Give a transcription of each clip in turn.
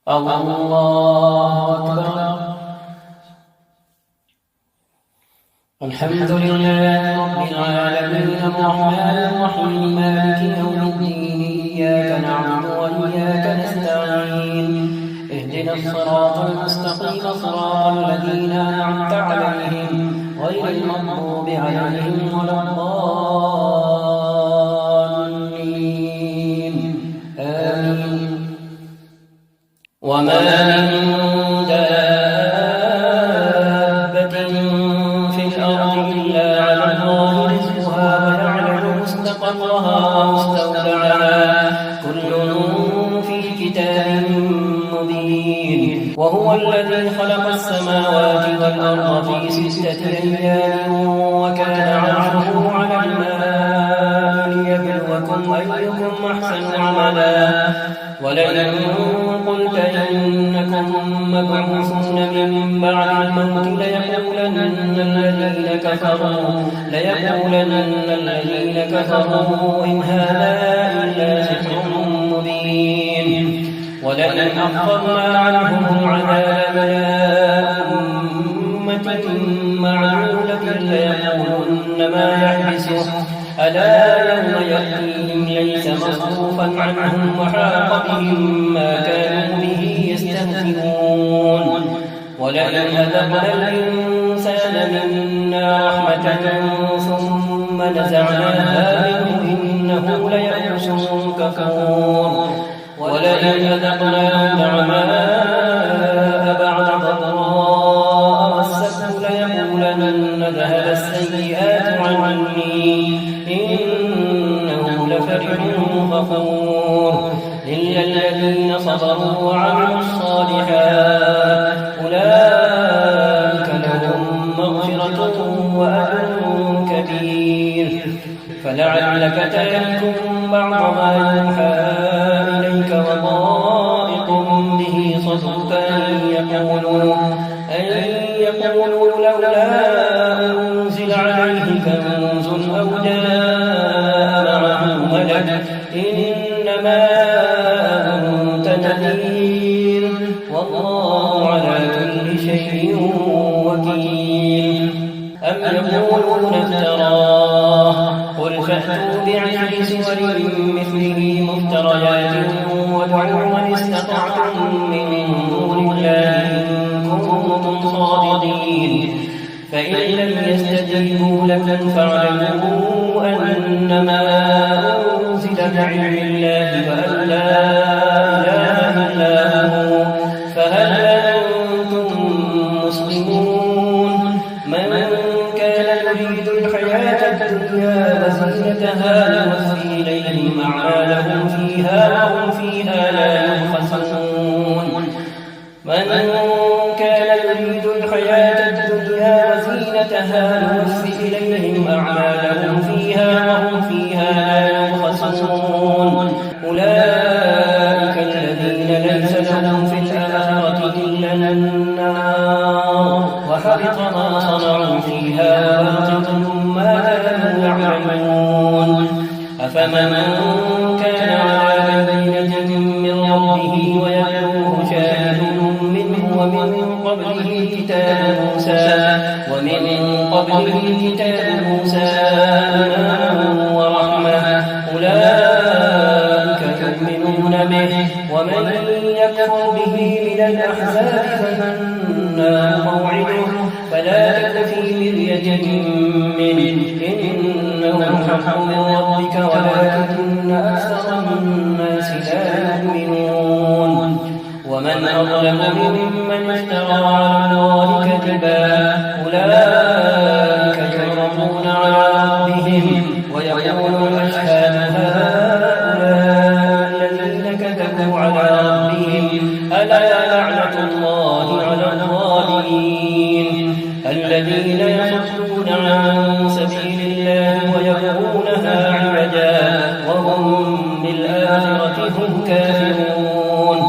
الله أكبر. الحمد لله رب العالمين الرحمن الرحيم مالك يوم الدين إياك نعبد وإياك نستعين اهدنا الصراط المستقيم صراط الذين أنعمت عليهم غير المغضوب عليهم ولا الضالين آمين. وما من دابة في الأرض إلا على الله رزقها ويعلم مستقرها ومستودعها كل في كتاب مبين. وهو الذي خلق السماوات والأرض في 6 أيام وكان عرشه على الماء ليبلوكم أيكم أحسن عملا. ولئن قلت إنكم مبعوثون من بعد الموت ليقولن الذين كفروا إن هذا إلا سحر مبين. ولئن أخرنا عنهم العذاب إلى أمة معدودة ليقولن ما يحبسه ألا يوم يأتيهم ليس مصروفا عنهم وحاق بهم ما كانوا به يستهزئون. ولئن أذقنا الإنسان منا رحمة ثم نزعناها منه إنه ليئوس كفور. ولئن أذقناه نعماء بعد ضراء مسته ليقولن ذهب السيئات عني إنه لفرح غفور. إلا الذين صبروا وعملوا الصالحات أولئك لهم مغفرة وأجر كبير. فلعلك تارك بعض ما يوحى إليك وضائق به صدرك أن يقولوا لولا أنزل عليه كنز أو جاء معه ملك إنما أنت نذير والله على كل شيء وكيل. أم يقولون افتراه قل فأتوا بعشر سور مثله مفتريات وادعوا من استطعتم من دون الله إن كنتم صادقين. فإن لم يستجيبوا لكم فاعلموا أنما أنزل بعلم الله وأن لا إله إلا هو فهل أنتم مسلمون. من كان يريد الحياة الدنيا وزينتها نوفي إليهم أعمالهم فيها وهم فيها لا يبخسون. من كان يريد الحياة الدنيا وزينتها نوفي إليهم أعمالهم فيها وهم فيها لا يبخسون. أولئك الذين ليس لهم في الآخرة إلا النار وحبط ما صنعوا فيها وباطل ما كانوا يعملون. أفمن كان على بينة من ربه ويتلوه شاهد منه ومن قبله كتاب موسى إماما ورحمة أولئك يؤمنون به. ومن يكفر به من الأحزاب فالنار موعده فلا تك في مرية منه إنه الحق من ربك ولكن أكثر الناس لا يؤمنون. ومن أظلم ممن افترى على الله كذبا أولئك يعرضون على ربهم ويقول الأشهاد هؤلاء الذين كذبوا على ربهم ألا لعنة الله على الظالمين الذين يصدون عن سبيل الله ويبغونها عوجا وهم بالآخرة هم كافرون.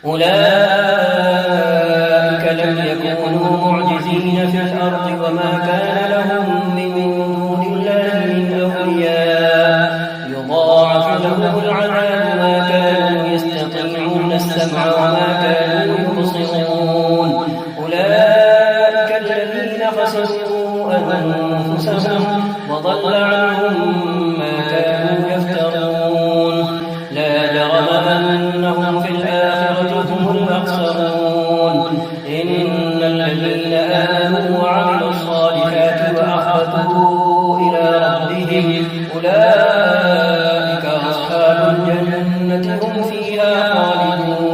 أولئك لم يكونوا معجزين في الأرض وما كان لهم من دون الله من أولياء يضاعف لهم العذاب ما كانوا يستطيعون يسمعون السمع وما كانوا يبصرون أولئك الذين خسروا أنفسهم وضل عنهم ما كانوا يفترون لا جرم أنهم في الآخرة هم الأخسرون إن الذين آمنوا وعملوا الصالحات وأخبتوا إلى ربهم أولئك أصحاب الجنة هم فيها خالدون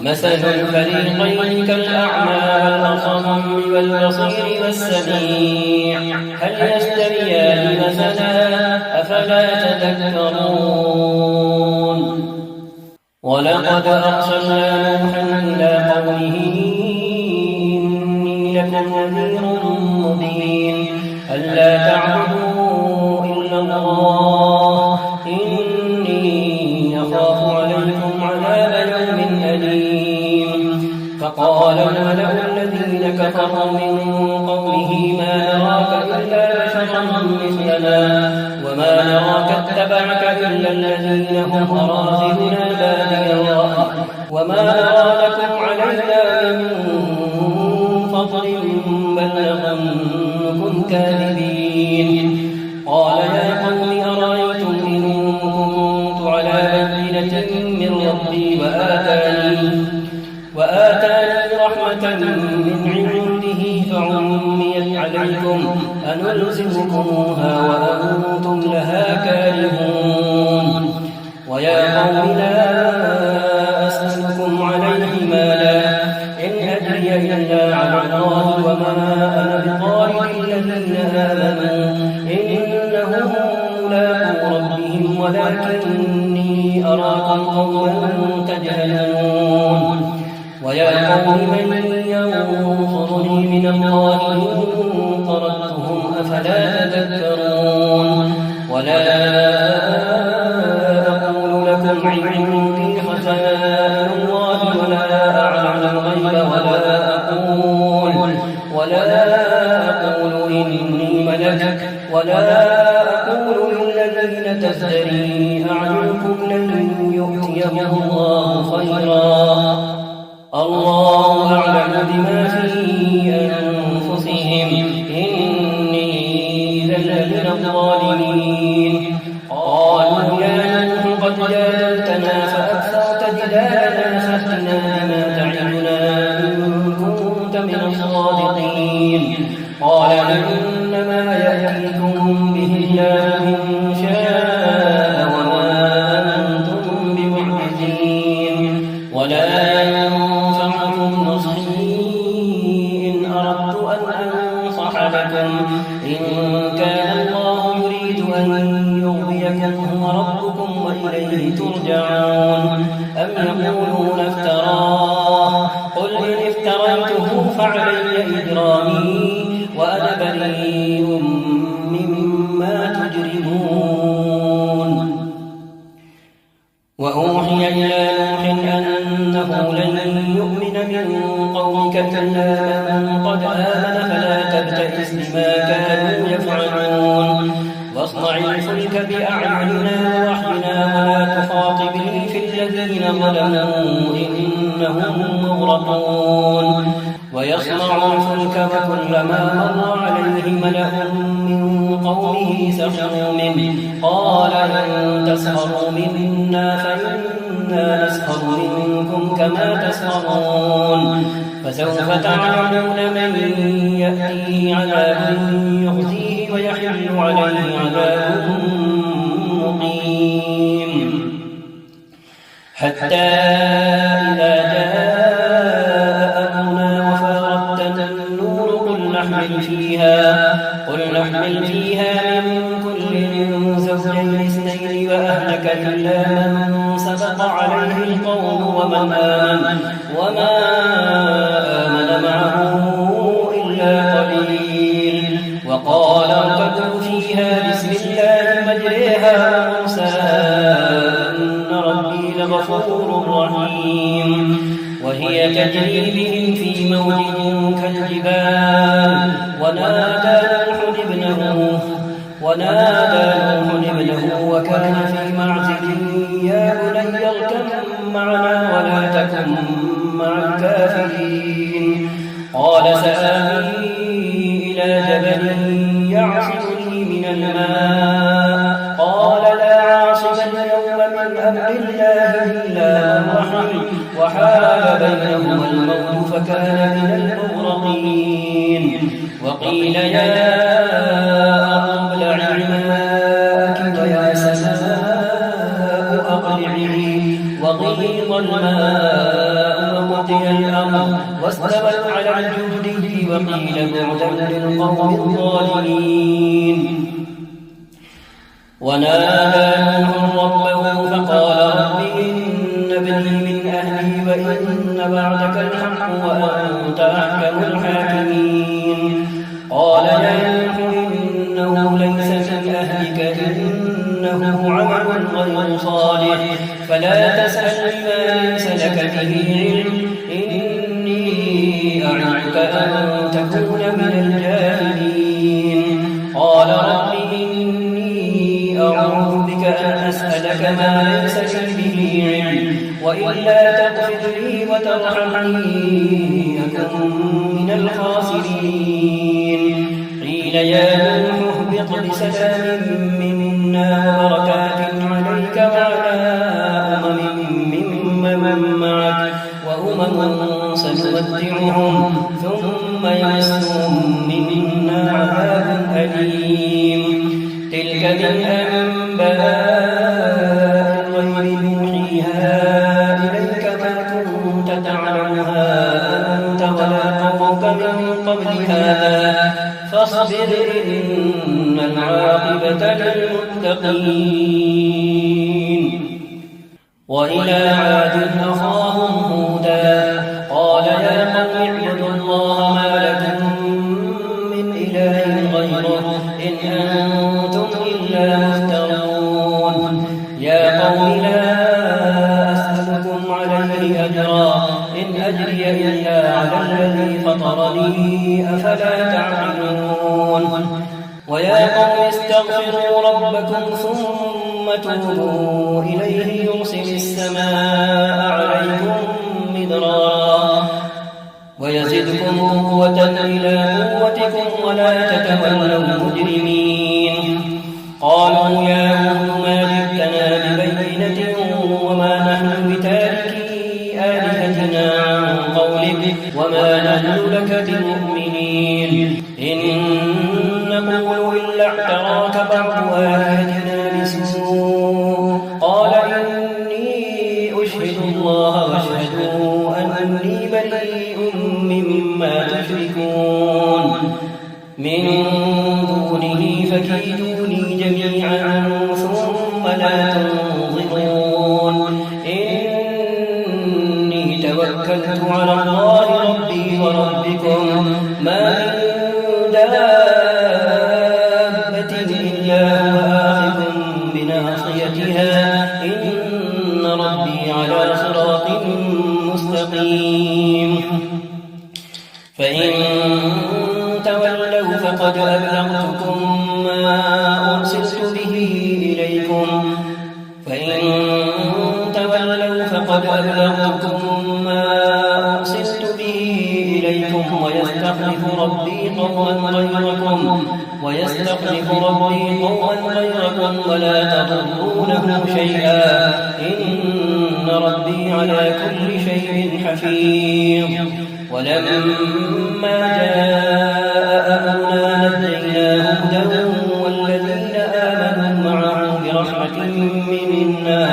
مثل الفريقين كالأعمى والأصم والبصير والسميع هل يستويان مثلا أفلا تذكرون ولقد أرسلنا نوحا إلى قومه إني لكم نذير مبين ألا تعبدوا إلا الله إني أخاف عليكم عذاب يوم أليم فقال الملأ الذين كفروا من قومه ما نراك إلا بشرا مثلنا وما نراك اتبعك إلا الذين هم أراذلنا بادي الرأي وما نرى لكم علينا من فضل بل نظنكم كاذبين قال يا قوم أرأيتم إن كنت على بينة من ربي وآتاني رحمة من عنده فعميت عليكم أنلزمكموها وأنتم لها كارهون ويا قوم لا أسألكم عليه مالا إن أجري إلا على الله وما أنا بطارد الذين آمنوا إنهم ملاقو ربهم ولكني أراكم قوما تجهلون ويا قوم من ينصرني من الله إن طردتهم أفلا تذكرون ولا أقول لكم عندي خزائن الله ولا أعلم الغيب ولا أقول إني ملك ولا أقول للذين تزدري أعينكم لن يؤتيهم الله خيرا الله أعلم بما في أنفسهم إني إذا لمن الظالمين قالوا يا نوح قد جادلتنا فأكثرت جدالنا فأتنا بما تعدنا إن كنت من الصادقين قال إنما يأتيكم به الله إن شاء وما أنتم بمعجزين ولا ينفعكم نصحي إن أردت أن أنصح لكم إن كان الله يريد أن يغويكم هو ربكم وإليه ترجعون أم يقولون افتراه قل إن افتريته فعلي إجرامي وأنا بريء مما تجرمون وأوحي إلى نوح أنه لن يؤمن من قومك إلا من قد آمن فلا تبتئس بما كانوا يفعلون واصنع الفلك بأعيننا ووحينا ولا تخاطبني في الذين ظلموا إنهم مغرقون ويصنع الفلك وكلما مر عليه ملأ من قومه سخروا منه قال إن تسخروا منا فإنا نسخر منكم كما تسخرون فسوف تعلمون من يأتيه عذاب يخزيه ويحل عليه عذاب مقيم حتى إذا جاء أمرنا وفارت النور قل نحمل فيها من كل زوجين اثنين وأهلك إلا من سبق عليه القول وما آمن معه إلا قليل وقال اركبوا فيها بسم الله مجريها ومرساها إن ربي لغفور رحيم وهي تجري بهم في موج كالجبال ونادى نوح ابنه وكان في معزل يا بني اركب معنا ولا تكن مع الكافرين. قال سآوي إلى جبل يعصمني من الماء قال لا عاصم اليوم من أمر الله إلا من رحم وحال بينهما الموت فكان من المغرقين. وقيل يا أرض ابلعي ماءك ويا سماء أقلعي وغيض الماء وقضي الأمر واستوت على الجود وقيل بعدا للقوم الظالمين. ونادى نوح ربه فقال رب إن ابني من أهلي وإن وعدك الحق وأنت أحكم الحاكمين. قال يا نوح إنه ليس من أهلك إنه عمل غير صالح فلا تسأل ما ليس لك به علم إني أعظك أن تكون من الجاهلين. قال رب إني أعوذ بك أن أسألك ما ليس لي به علم وإلا تغفر لي وترحمني أكن من الخاسرين. قيل يا نوح اهبط بسلام منا وبركات عليك وعلى ممن معك وأمم سنمتعهم ثم يمسهم منا عذاب أليم. تلك من أنباء الغيب نوحيها إليك ما كنت تعلمها أنت ولا قومك من قبل هذا فاصبر إن العاقبة للمتقين. وإلى عاد أخاهم هودا قال يا قوم اعبدوا الله ما لكم من إله غيره إن أنتم إلا مفترون. يا قوم لا أسألكم عليه أجرا إن أجري إلا على الذي فطرني أفلا تعقلون. ويا قوم استغفروا ربكم ثم توبوا إليه يرسل السماء عليكم مدرارا ويزدكم قوة إلى قوتكم ولا تتولوا مجرمين. قالوا يا هود ما جئتنا ببينة وما نحن بتاركي آلهتنا عن قولك وما نحن لك بمؤمنين إن نقول إلا اعتراك بعض آلهتنا بسوء. قال إني أشهد الله واشهدوا أني بريء مما تشركون من دونه فكيدوني جميعا ثم لا تنظرون. إني توكلت على الله ربي وربكم ما من دابة إلا هو آخذ بناصيتها إن ربي على صراط مستقيم. فإن تولوا فقد أبلغتكم ما أرسلت به إليكم ويستخلف ربي قوما غيركم ولا تضرونه شيئا إن ربي على كل شيء حفيظ. ولما جاء أمرنا نجينا هودا والذين آمنوا معه برحمة منا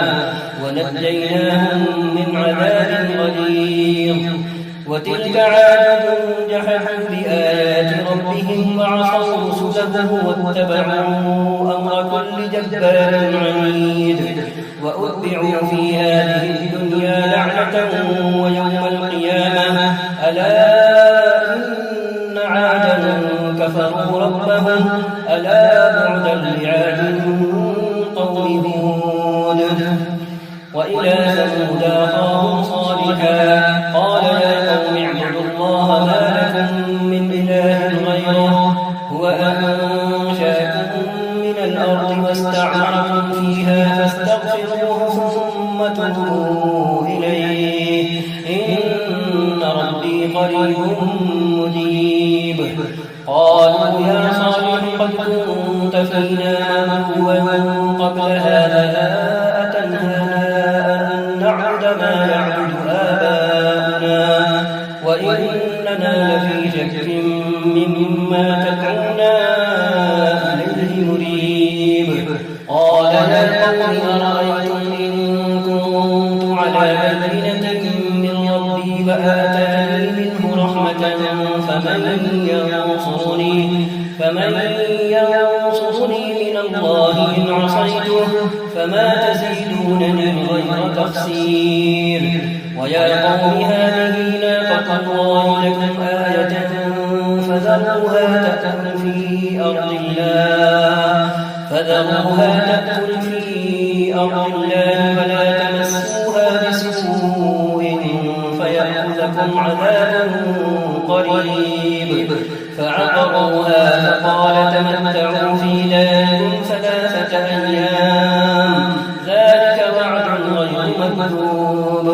ونجيناهم من عذاب غليظ. وتلك عاد جحدوا بآيات ربهم وعصوا رسله واتبعوا أمر كل جبار عنيد وأتبعوا في هذه الدنيا لعنة ويوم القيامة ألا إن عادا كفروا ربهم ألا بعدا لعاد قوم هود. وإلى ثمود أخاهم صالحا قال يا قوم اعبدوا الله ما لكم من إله غيره هو أنشأكم من الأرض واستعمركم فيها فاستغفروه ثم توبوا نعبد ما يعبد آباؤنا وإننا لفي شك مما تدعونا إليه مريب. قال يا قوم أرأيتم إن كنت على بينة من ربي وآتاني منه رحمة فمن ينصرني من الله إن عصيته فما تزيدونني غير تخسير. ويا قوم هذه ناقة الله لكم آية فذروها تأكل في أرض الله ولا تمسوها بسوء فيأخذكم عذاب قريب. فعقروها فقال تمتعوا في داركم 3 أيام ذلك وعد غير مكذوب.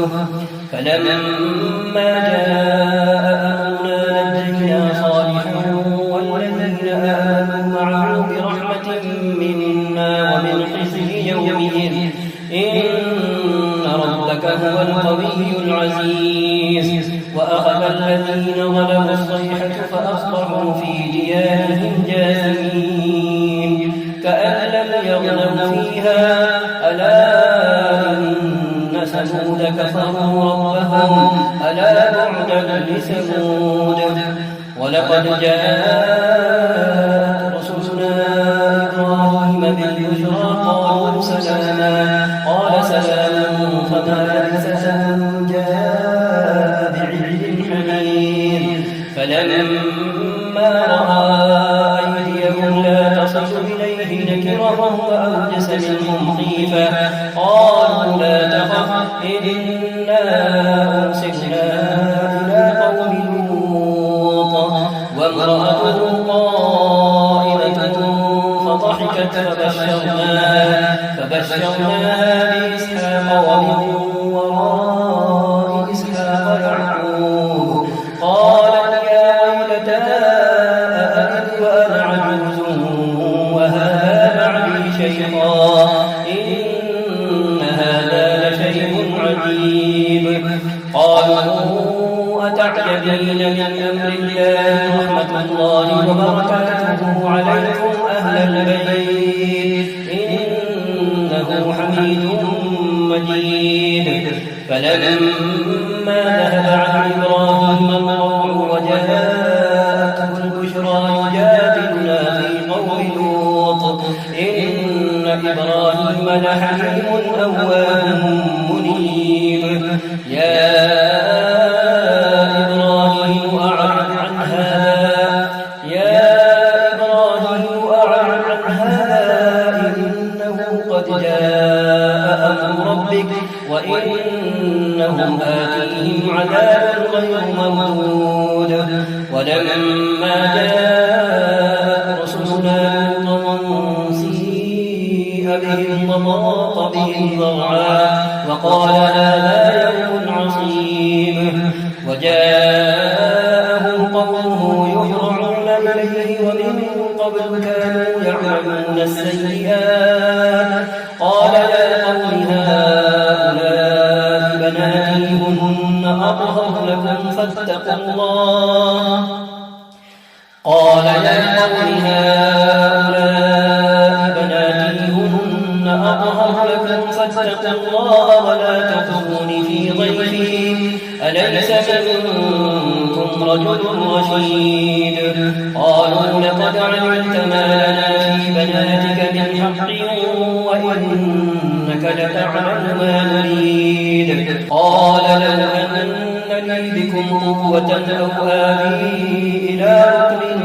فلما جاء أمرنا نجينا صالحا والذين آمنوا معه برحمة منا ومن خزي يومئذ إن ربك هو القوي العزيز. وأخذ الذين ظلموا الصيحة فأصبحوا في ديارهم جاثمين كأن لم يغنوا فيها ألا إن ثمود كفروا ربهم ألا بعدا لثمود. ولقد جاءت رسلنا إبراهيم بالبشرى قالوا سلاما قال سلام فما لبث أن جاء بعجل حنين. فلما رأى أيديهم لا تصل إليه نكرهم وأوجس منهم خيفة قالوا لا تخف إنا أرسلنا إلى قوم لوط وامرأته قائمة فضحكت فبشرناها بإسحاق ومن وراء إسحاق يعقوب. قالت يا ويلتى أألد وأنا عجوز وهذا بعلي شيخا إن هذا لشيء عجيب. قالوا أتعجبين من أمر الله رحمة الله وبركاته عليكم أهل البيت إنه حميد مجيد. فلما ذهب عن إبراهيم الروع وجاءته البشرى يجادلنا في قوم لوط إن إبراهيم لحليم أواه منيب. يا إبراهيم أعرض عن هذا إنه قد جاء أمر ربك وإنهم آتيهم عذاب غير مردود. ولما جاء رسلنا لوطا سيء بهم وضاق بهم ذرعا وقال هذا يوم عصيب. وجاءه قومه يهرعون إليه ومن قبل كانوا يعملون السيئات. قال يا قوم هؤلاء بناتي هن أطهر لكم فاتقوا الله. قال يا قوم هؤلاء بناتي هن أطهر لكم فاتقوا الله ولا تخزوني في ضيفي أليس منكم رجل رشيد. قالوا لقد علمت ما لنا في بناتك من حق وإنك لتعلم ما نريد. قال لو أن لي بكم قوة أو آوي إلى ركن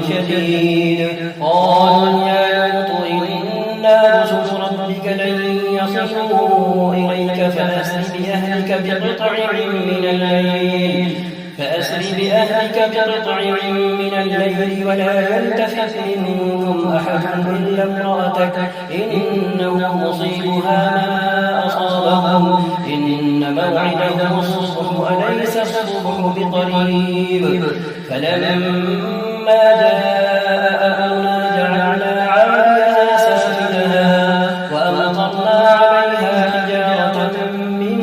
شديد. قالوا يا لوط إنا رسل ربك لن يصلوا إليك فأسر بأهلك بقطع من الليل ولا يلتفت منكم أحد إلا امرأتك إنه مصيبها ما أصابهم إن موعدهم الصبح أليس الصبح بقريب. فلما جاء أمرنا جعلنا عاليها سافلها وأمطرنا عليها حجارة من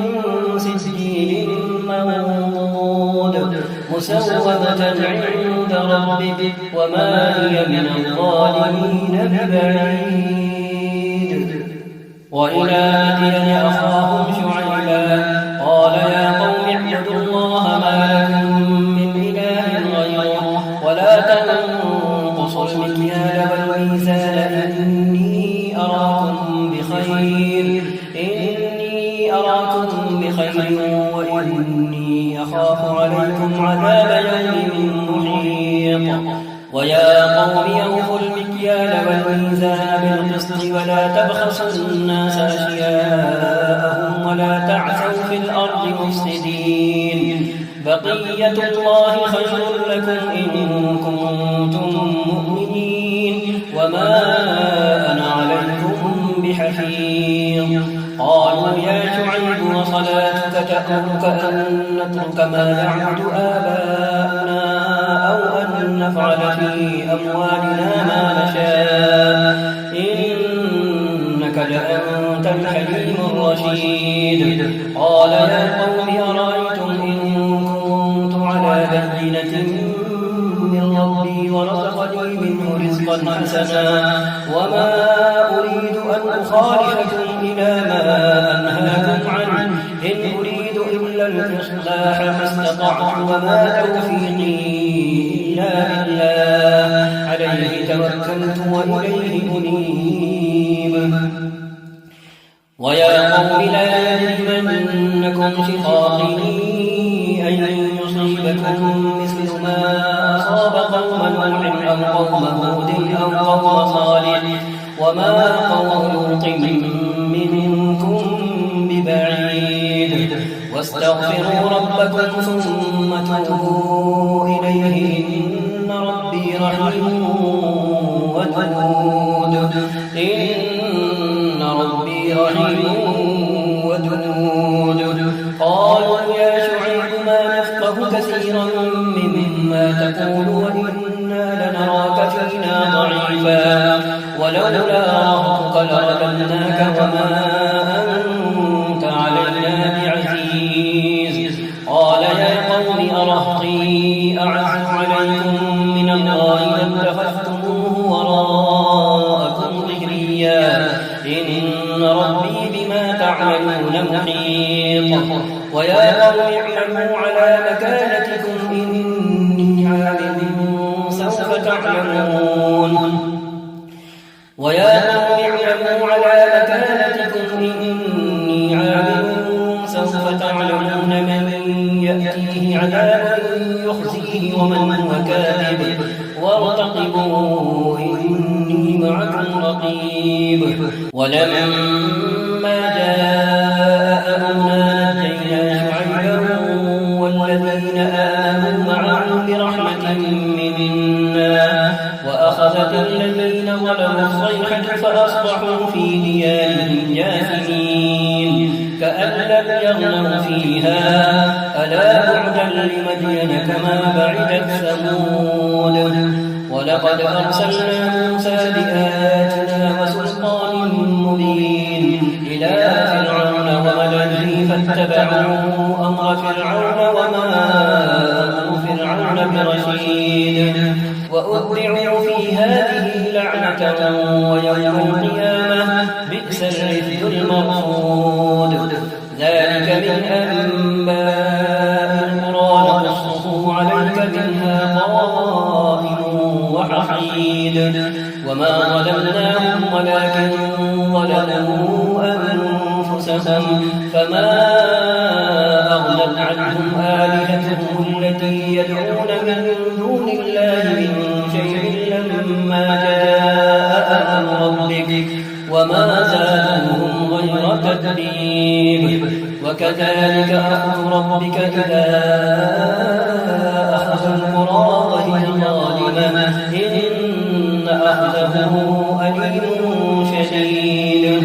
مسومة عند ربك وما هي من الظالمين ببعيد. وإلى مدين أخاهم شعيبا قال يا قوم اعبدوا الله ما لكم من إله غيره ولا تنقصوا المكيال والميزان إني أراكم بخير وإني أخاف عليكم عذاب يوم محيط. ويا قوم أوفوا المكيال والميزان بالقسط ولا تبخسوا الناس أشياءهم ولا تعثوا في الأرض مفسدين. بقية الله خير لكم إن كنتم مؤمنين وما أنا عليكم بحفيظ. قالوا يا شعيب وصلاتك تأمرك أن نترك ما يعبد آباؤنا أو أن نفعل في أموالنا ما نشاء إنك لأنت الحليم الرشيد. قال يا قوم أرأيتم إن كنت على بينة من ربي ورزقني منه رزقا حسنا وما أريد أن أخالفكم إلى ما أنهاكم عنه إن أريد إلا الإصلاح ما استطعت وما توفيقي إلا بالله عليه توكلت وإليه أنيب. ويا قوم لا يجرمنكم شقاقي أن يصيبكم مثل ما أصاب قوم نوح أو قوم هود أو قوم صالح وما قوم لوط منكم ببعيد. واستغفروا ربكم ثم توبوا إليه إن ربي رحيم ودود. إن ربي رحيم ودود. قالوا يا شعيب ما نفقه كثيرا مما تقول وإنا لنراك فينا ضعيفا ولولا رهطك لرجمناك وما أنت علينا بعزيز. قال يا قوم أرهطي أعز عليكم من الله واتخذتموه وراءكم ظهريا إن ربي بما تعملون محيط. ويا قوم اعملوا على مكانتكم إني عامل سوف تعلمون. ويا قوم اعملوا على مكانتكم إني عامل سوف تعلمون من يأتيه عذاب يخزيه ومن هو كاذب وارتقبوا إني معكم رقيب. ولما جاء أمرنا نجينا شعيبا والذين آمنوا معه برحمة منا وأخذت الذين ظلموا الصيحة فأصبحوا في ديارهم جاثمين كأن لم يغنوا فيها ألا بعدا لمدين كما بعدت ثمود. ولقد أرسلنا موسى بآياتنا وسلطان مبين إلى فرعون وملئه فاتبعوا أمر فرعون وما أمر فرعون برشيد. وأتبعوا في هذه لعنة ويوم القيامة بئس الرفد المرفود. ذلك من أنباء القرى نقصه عليك منها قائم وحصيد. وما ظلمناهم ولكن ظلموا أنفسهم فما أغنت عنهم آلهتهم التي يدعون من دون الله من شيء لما جاء أمر ربك وما زادوهم غير تتبيب. وكذلك أخذ ربك إذا أخذ القرى وهي ظالمة إن أخذه أليم شديد.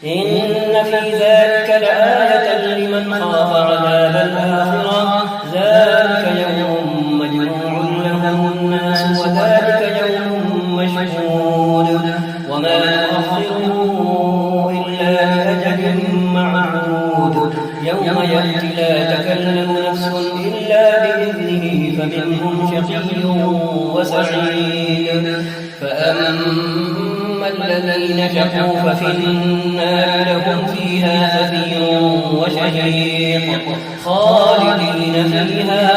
إن في ذلك لآية لمن خاف عذاب الآخرة ذلك يوم مجموع له الناس وذلك يوم مشهود. وما نؤخره إلا لأجل معدود يوم يأتي لا تكلم نفس إلا فمنهم شقي وسعيد فأما الذين شقوا ففي النار لهم فيها زفير وشهيق خالدين فيها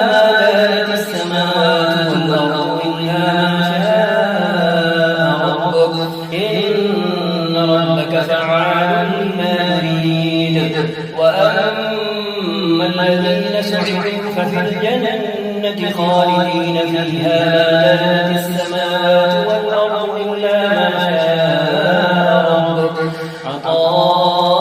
ما دامت السماوات والأرض إلا ما شاء ربك إن ربك فعال لما يريد وأما الذين سعدوا ففي الجنة خالدين فيها ما دامت السماوات والأرض إلا ما شاء ربك عطاء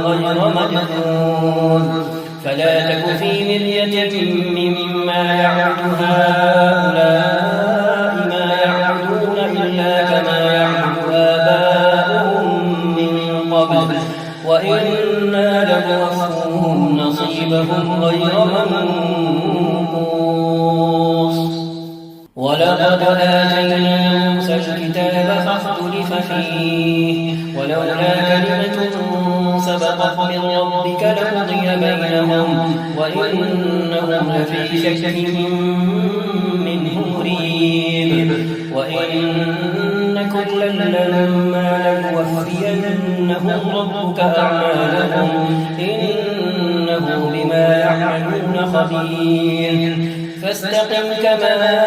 غير مجذوذ فلا تك في مرية مما يعبد هؤلاء ما يعبدون إلا كما يعبد آباؤهم من قبل وإنا لموفوهم نصيبهم غير منقوص ولقد آتينا موسى الكتاب فاختلف فيه ولولا كلمة سبقت من ربك لقضي بينهم وإنهم لفي شك منه مريب وإن كلا لما ليوفينهم ربك أعمالهم إنه بما يعملون خبير فاستقم كما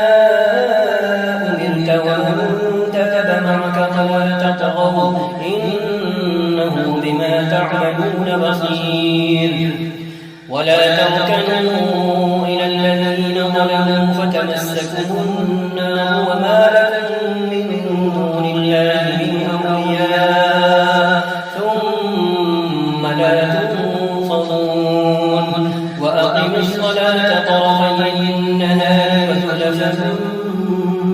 أمرت ومن تاب معك ولا تطغوا إنه بما تعملون بصير ولا تركنوا إلى الذين ظلموا فتمسكوا النار وما لكم من دون الله من أولياء ثم لا تنصرون وأقم الصلاة طرفي النهار وزلفا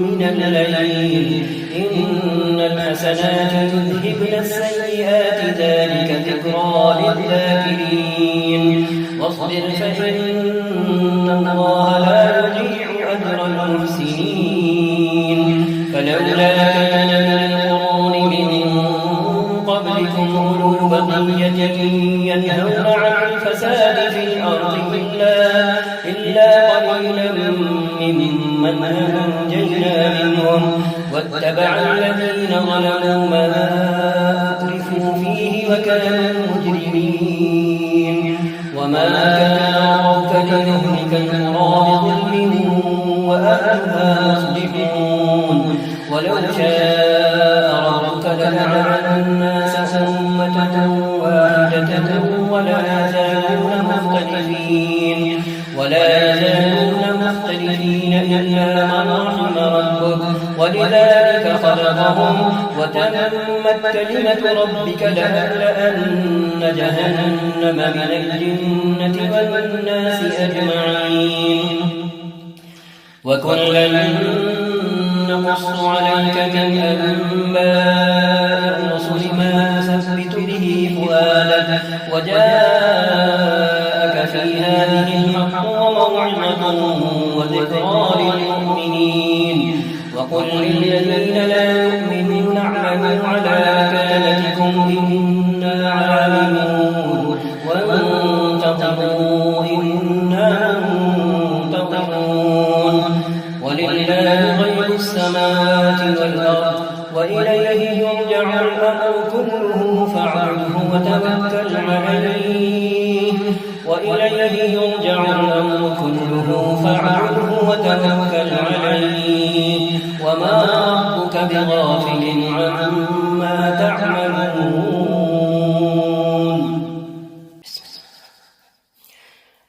من الليل إن الحسنات يذهبن السيئات ذلك ذكرى للذاكرين واصبر فإن الله لا يضيع أجر المحسنين فلولا كان من القرون من قبلكم أولو بقية ينهون عن الفساد في الأرض إلا قليلا ممن أنجينا منهم واتبع الذين ظلموا ما أترفوا فيه وكانوا مجرمين وما كان ربك ليهلك القرى بظلم وأهلها مصلحون ولو شاء ربك لجعل الناس أمة واحدة ولا يزالون مختلفين إلا من رحم ربك ولذلك خلقهم وتمت كلمة ربك لأملأن جهنم من الجنة والناس أجمعين وكلا نقص عليك من أنباء الرسل ما نثبت به فؤادك وجاءك في هذه الحق وموعظة وذكرى للمؤمنين وقل للذين لا يؤمنون اعملوا على مكانتكم إنا عاملون وانتظروا إنا منتظرون ولله غيب السماوات والأرض وإليه يرجع الأمر كله فاعبده وتوكل عليه وإليه يرجع الأمر كله فاعبده وتوكل عليه وما ربك بغافل عما تعملون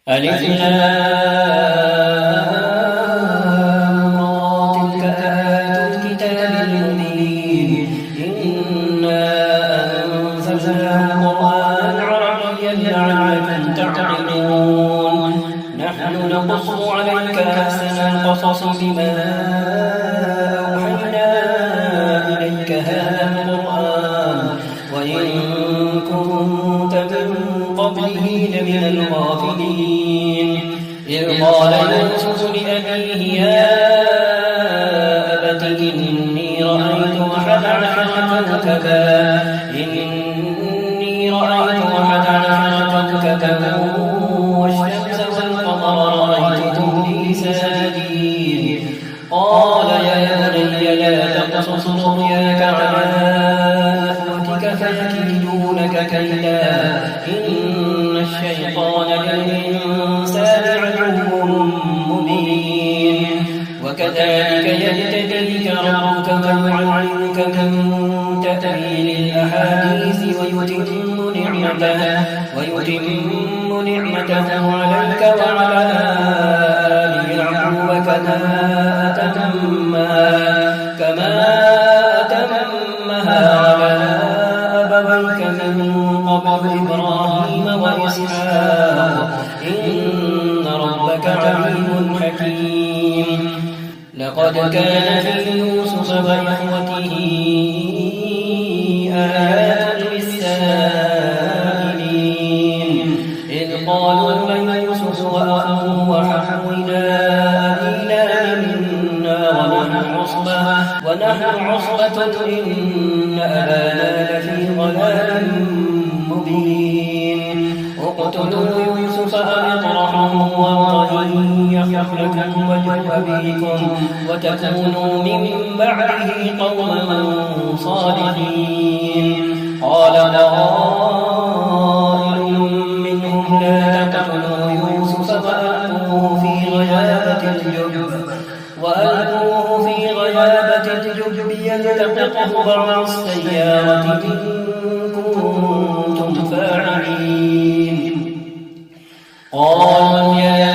ألف نقص عليك أحسن القصص بما أوحينا إليك هذا القرآن وإن كنت من قبله لمن الغافلين إذ قال يوسف لأبيه يا أبت إني رأيت أحد عشر كوكبا يكيدونك كيدا إن الشيطان للإنسان عدو مبين وكذلك يجتبيك ربك ويعلمك من تأويل الأحاديث ويتم نعمته عليك وعلى آل يعقوب كما أتمها على أبويك من قبل إبراهيم وإسحاق إن ربك عليم حكيم لقد كان في يوسف وإخوته آيات للسائلين إذ قالوا ليوسف وأخوه أحب إلى أبينا منا ونحن عصبة إن أبانا لفي ضلال مبين اقتلوا يوسف أو اطرحوه وطن يخلق لكم وجه أبيكم وتكونوا من بعده قوما صالحين قال قائل منهم لا تقتلوا يوسف وألقوه في غيابة الجب يلتقطه بعض السيارة إن كنتم فاعلين قالوا يا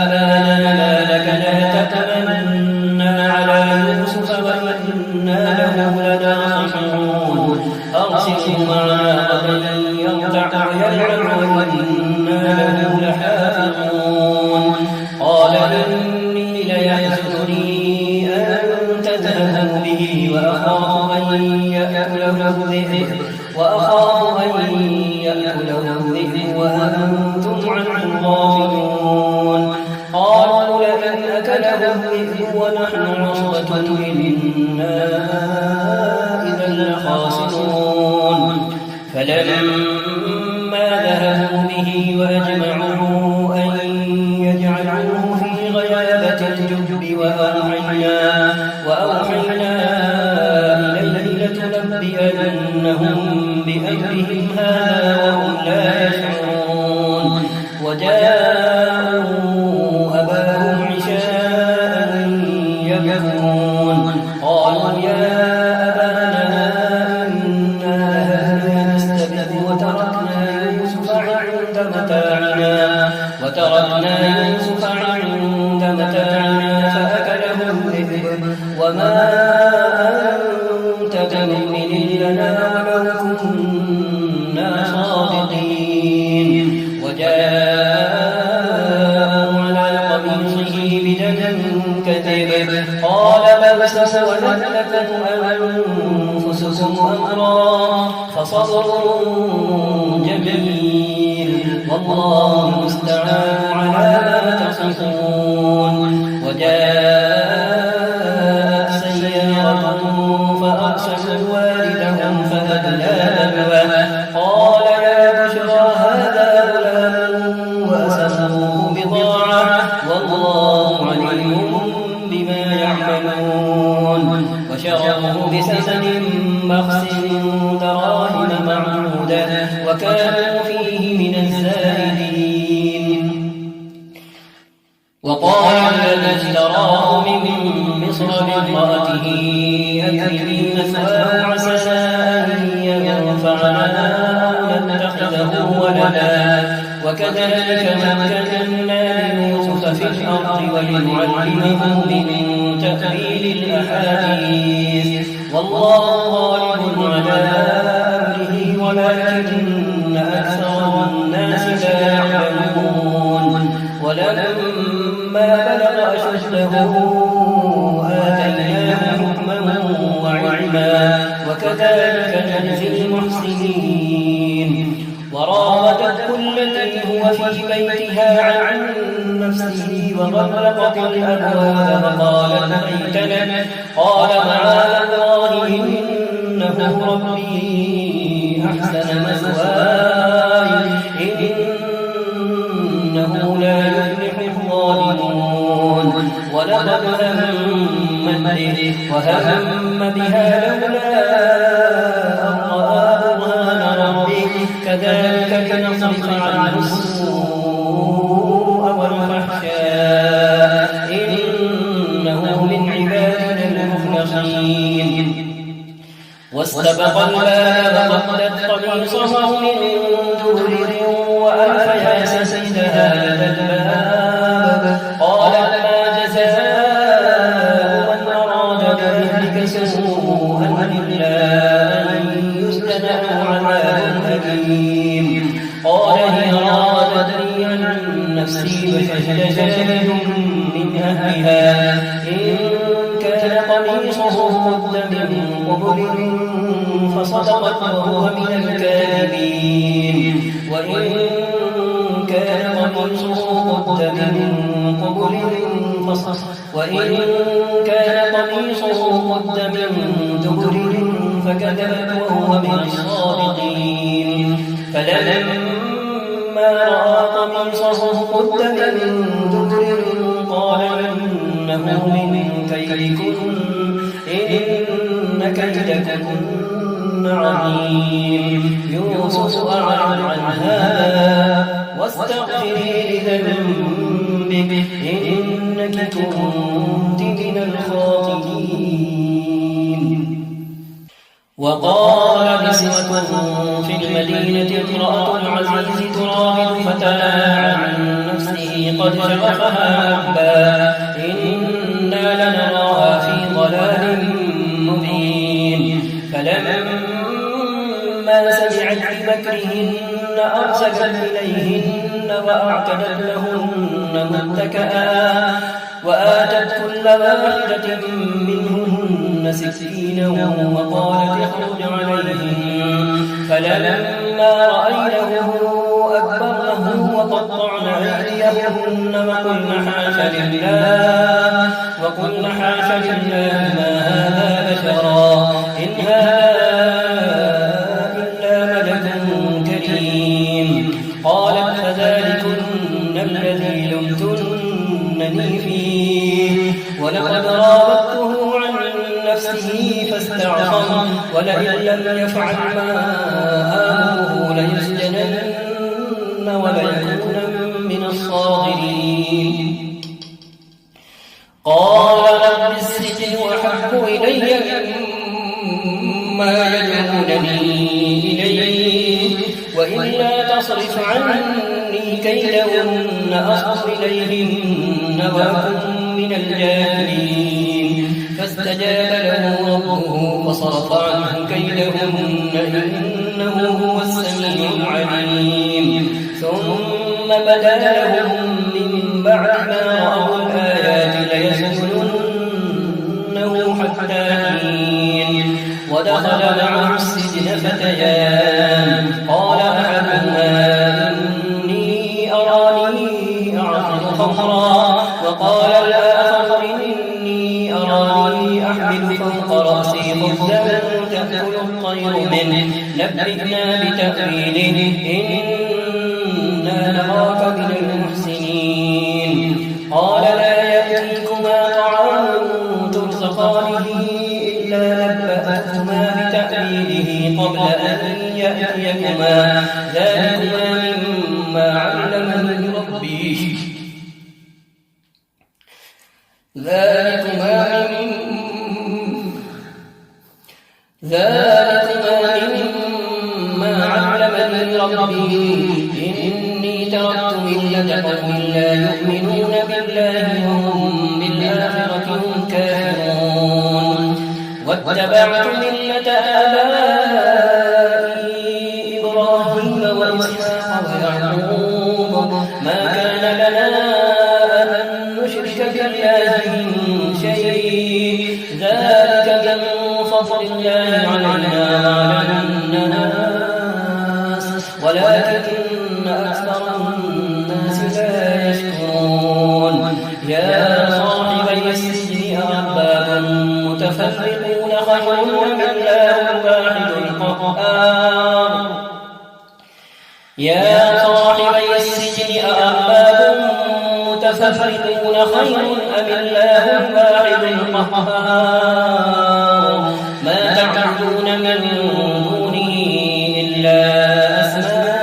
أبانا ما لك لا تتمنى على يوسف وإنا له لناصحون أرسله معنا غدا يرتع ويلعب وإنا له لحافظون قال إني ليحزنني أن تذهبوا به وأخاف أن يأكله الذئب وأنتم عنه غافلون قالوا لئن أكله الذئب ونحن عصبة إنا إذا لخاسرون فلما ذهبوا به وأجمعوا أن يجعلوه في غيابة الجب وأوحينا إليه لتنبئنهم بأمرهم هذا وهم لا يشعرون وجاءوا أباهم عشاء يبكون قالوا يا أبانا إنا ذهبنا نستبق وتركنا يوسف عند متاعنا فأكله الذئب وما أنت بمؤمن لنا ولو كنا صادقين وجاءوا على قميصه بدم كذب قال بل سولت لكم أنفسكم أمرا فصبر جميل والله المستعان على ما تصفون وجاءت سيارة فأرسلوا والدهم فأدلى دلوه قال يا بشرى هذا غلام وأسروه بضاعة والله عليم بما يعملون وشروه بثمن بخس دراهم معدودة وكانوا فيه من الزاهدين وقال الذي اشتراه من مصر لامرأته أكرمي مثواه عسى أن ينفعنا أو نتخذه ولدا وكذلك مكنا ليوسف في الأرض ولنعلمه من تأويل الأحاديث والله غالب على أمره ولكن أكثر الناس لا يعلمون ولما بلغ أشده آتيناه حكما وعلما وكذلك نجزي المحسنين وراودته التي هو في بيتها عن نفسه وغلقت الأبواب وقالت هيت لك قال معاذ الله إنه ربي أحسن مثواي إنه لا يفلح الظالمون ولقد همت به وهم بها لولا أن رأى كذلك لنصرف عنه السوء والفحشاء إنه من عبادنا المخلصين واستبق الباب فقدت قميصه من دبر وألف يا سيدها لدى الباب قالت ما جزاء من أراد بأهلك سوءا إلا أن يسجن أو عذاب أليم قال هي راودتني عن نفسي فشهد شاهد من أهلها إن كان قميصه قد من قبل فصدقت وهو من الكاذبين وإن كان قميصه قد من قبل دبر فكذبت وهو من الصادقين فلما رأى قميصه قد من دبر قال إنه من كيدكن إن كيدكن عظيم يوسف أعرض عن هذا واستغفري لذنبك إنك كنت من الخاطئين وقال نسوة في المدينة امرأة العزيز تراود فتاها عن نفسه قد شغفها حبا إنا لنراها في ضلال مبين فلما سمعت بمكرهن أرسلت إليهن وأعتدت لهن متكئا وآتت كل واحدة منهن سكينا وقالت اخرج عليهم فلما رأينه أكبرنه وقطعن أيديهن وقلن حاش لله ما هذا بشرا إن هذا إلا ملك كريم قالت فذلكن الذي لمتنني فيه ولقد راودته عن نفسه فاستعصم ولئن لم يفعل ما آمره ليسجنن وليكون من الصاغرين قال رب السجن أحب إلي مما يدعونني إليه وإلا تصرف عني كيدهن أصب إليهن وأكن من الجاهلين فاستجاب له ربه فصرف عنه كيدهن إنه هو السميع العليم ثم بدا لهم من بعد ما رأوا الآيات ليسجننه حتى حين ودخل معه السجن فتيان قال أحدهما إني أراني أعصر خمرا وقال الآخر إني أراني أحمل فوق رأسي خبزا تأكل الطير منه نبئنا بتأويله إنا نراك من المحسنين قال لا يأتيكما طعام ترزقانه إلا نبأتكما بتأويله قبل أن يأتيكما ذلكما مما علمني ربي إني تركت ملة قوم لا يؤمنون بالله وهم بالآخرة هم كافرون واتبعت ملة آبائي إبراهيم وإسحاق ويعقوب ما كان لنا أن نشرك بالله من شيء ذلك من فضل الله علينا وعلى الناس ولكن أكثر الناس لا يشكرون يا صاحبي السجن أرباب متفرقون خير أم الله الواحد القهار يا صاحبي السجن أرباب متفرقون خير أم الله الواحد القهار ما تعبدون من دونه إلا أسماء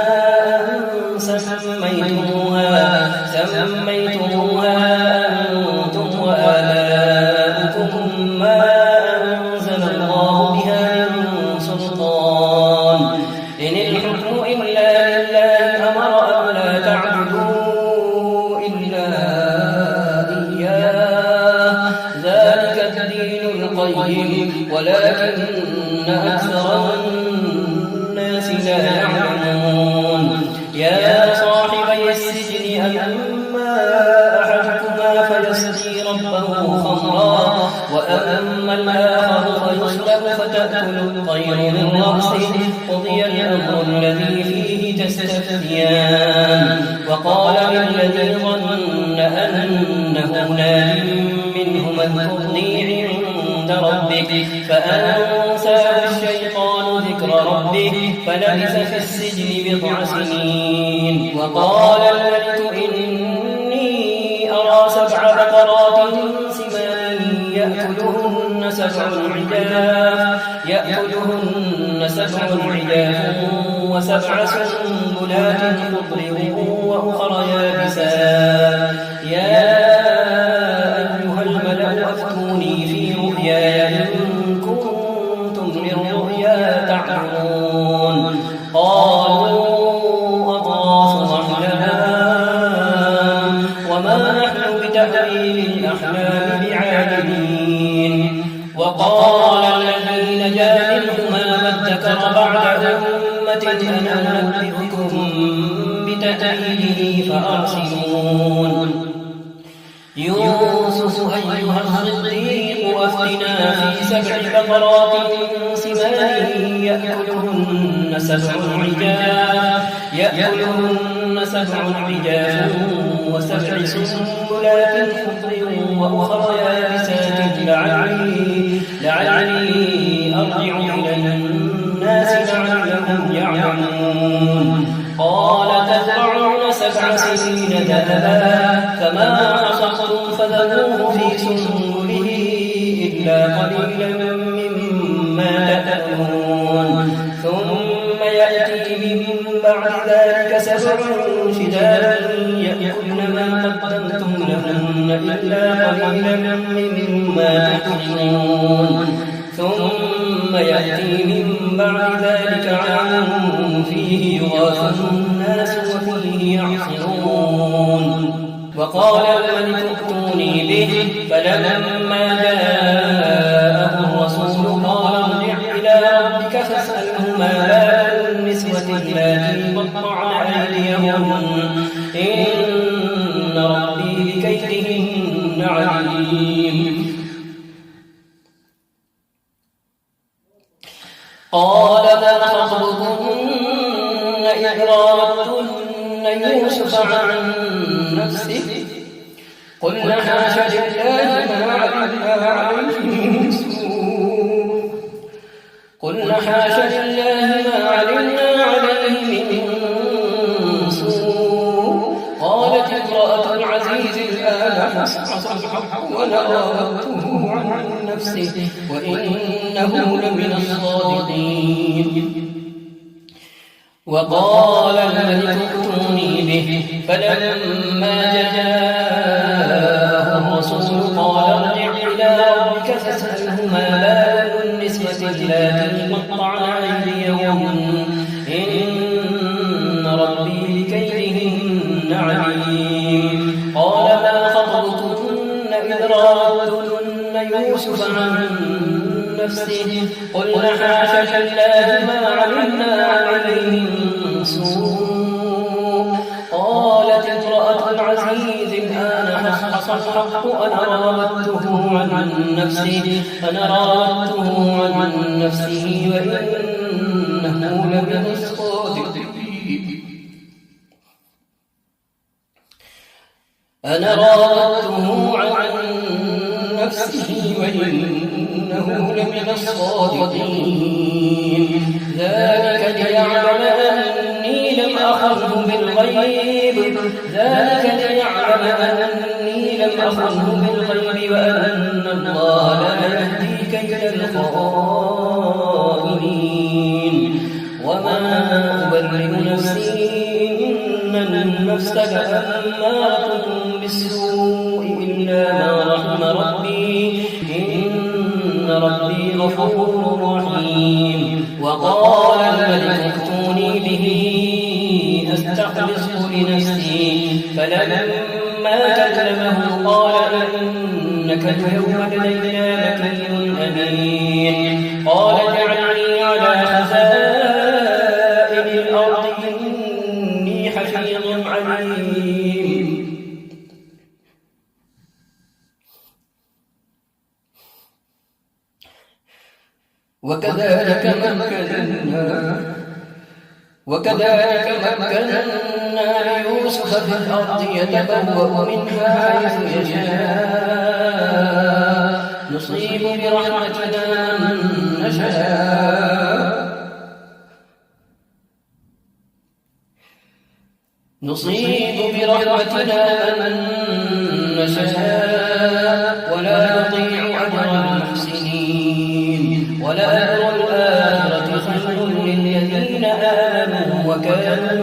ولكن أكثر الناس لا يعلمون يا صاحبي السجن أما أحدكما فيسقي ربه خمرا وأما الآخر فيصلب فتأكل الطير من رأسه قضي الأمر الذي فيه تستفتيان وقال للذي ظن أنه ناج منه اذكرني عند ربك فأنساه الشيطان ذكر ربه فلبث في السجن بضع سنين وقال الملك إني أرى 7 بقرات سمان يأكلهن 7 عجاف و7 سنبلات خضر وأخر يابسات يا أيها الملأ أفتوني في رؤياي إن كنتم للرؤيا تعبرون قالوا أضغاث أحلام وما نحن بتأويل الأحلام بعالمين وقال الذي نجا منهما وادكر بعد أمة أنا أنبئكم بتأويله فأرسلون يوسف أيها الصديق أفتنا في 7 بقرات سمان يأكلهن 7 عجاف و7 سنبلات خضر وأخر يابسات لعلي أرجع إلى الناس لعلهم يعلمون قال تزرعون 7 سنين دأبا فما حصدتم فذروه في سنبله إلا قليلا مما تأكلون ثم يأتي من بعد ذلك 7 شداد يأكلن ما قدمتم لهن إلا قليلا مما تحصنون ثم يأتي من بعد ذلك عام فيه يغاث الناس وفيه يعصرون وقال الملك ائتوني به فلما جاءه الرسول قال ارجع إلى ربك فاسأله ما بال النسوة اللاتي قطعن أيديهن إن ربي بكيدهن عليم قال ما خطبكن إذ راودتن يوسف عن نفسه قلنا حاشا لله ما علمنا عليه من سوء قالت امرأة العزيز الآن حصحص الحق ولراودته عن نفسه وإنه لمن الصادقين وقال الملك ائتوني به فلما جاءه الرسول قال ارجع إلى ربك فاسأله ما بال النسوة اللاتي قطعن أيديهن إن ربي بكيدهن عليم قال ما خطبكن إذ راودتن يوسف عن نفسه قلنا حاشا لله ما علمنا عليه من سوء قالت امرأة العزيز الآن حصحص الحق أنا راودته عن نفسه وإنه لمن الصادقين ذلك ليعلم أني لم أخنه بالغيب وأن الله لا يهدي كيد الخائنين وما أبرئ نفسي إن النفس لأمارة بالسوء إلا ما رحم ربي إن ربي غفور رحيم وقال الملك ائتوني به أستخلصه لنفسي فلما كلمه قال إنك اليوم لدينا مكين أمين الأرض إني حفيظ عليم وكذلك مكنا ليوسف في الأرض يتبوأ منها حيث يشاء نصيب برحمتنا من نشاء ولا نضيع أجر المحسنين ولأجر الآخرة خير للذين آمنوا وكانوا